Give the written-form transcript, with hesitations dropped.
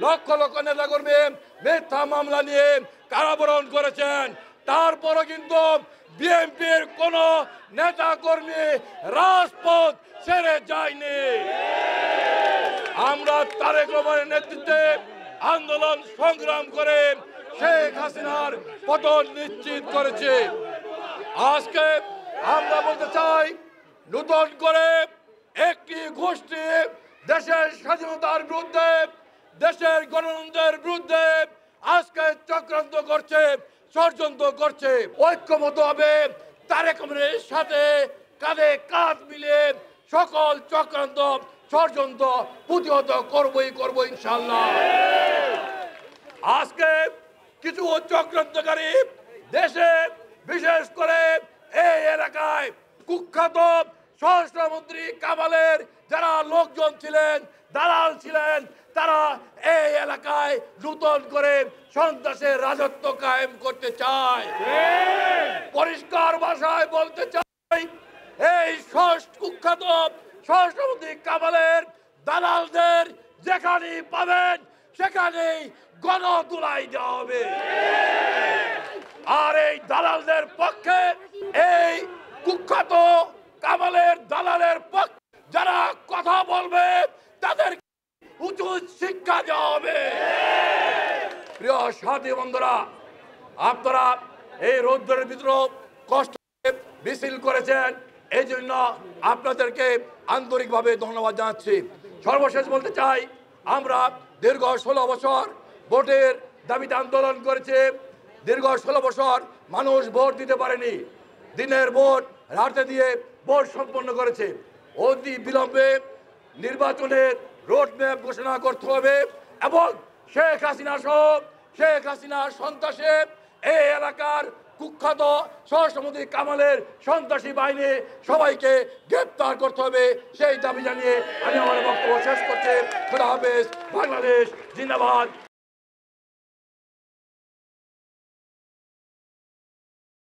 লক্ষ লক্ষ নেতাকর্মী মিথ্যা মামলা নিয়ে কারাবরণ করেছেন। তারপরও কিন্তু বিএনপির কোন নেতাকর্মী রাজপথ ছেড়ে যায়নি। আমরা তারেক রহমানের নেতৃত্বে আন্দোলন সংগ্রাম করে শেখ হাসিনার পতন নিশ্চিত করেছে। আজকে আমরা বলতে চাই, নতুন করে একটি গোষ্ঠী দেশের স্বাধীনতার বিরুদ্ধে, দেশের গণতন্ত্রের বিরুদ্ধে আজকে চক্রান্ত করছে, ষড়যন্ত্র করছে। ঐক্যমত হবে তারেক রহমানের সাথে কাঁধে কাঁধ মিলিয়ে সকল চক্রান্ত ষড়যন্ত্র প্রতিহত করবো ইনশাআল্লাহ। আজকে কিছু চক্রান্তকারী দেশে, বিশেষ করে এই এলাকায় কুখ্যাত স্বরাষ্ট্রমন্ত্রী কামালের যারা লোকজন ছিলেন, দালাল ছিলেন, তারা এই এলাকায় নতুন করে সন্ত্রাসের রাজত্ব কায়েম করতে চায়। পরিষ্কার ভাষায় বলতে চাই, এই কুখ্যাত স্বরাষ্ট্রমন্ত্রী কামালের দালালদের যেখানেই পাবেন সেখানেই গণধুলাই দেওয়া হবে। আর এই দালালদের পক্ষে, এই কুখ্যাত কামালের দালালের পক্ষে যারা কথা বলবে তাদের উচিত শিক্ষা দেওয়া হবে। প্রিয় সাথী বন্ধুরা, আপনারা এই রৌদ্রের ভিতর কষ্ট মিছিল করেছেন, এই জন্য আপনাদেরকে আন্তরিকভাবে ধন্যবাদ জানাচ্ছি। সর্বশেষ বলতে চাই, আমরা দীর্ঘ 16 বছর ভোটের দাবিতে আন্দোলন করেছে। দীর্ঘ 16 বছর মানুষ ভোট দিতে পারেনি, দিনের ভোট রাতে দিয়ে ভোট সম্পন্ন করেছে। অতি বিলম্বে নির্বাচনের রোডম্যাপ ঘোষণা করতে হবে এবং শেখ হাসিনা সহ শেখ হাসিনার সন্ত্রাসে এই এলাকার কুখ্যাত স্বরাষ্ট্রমন্ত্রী কামালের সন্ত্রাসী বাহিনী সবাইকে গ্রেপ্তার করতে হবে, সেই দাবি জানিয়ে আমি আমার বক্তব্য শেষ করছি। খোদা হাফেজ। বাংলাদেশ জিন্দাবাদ।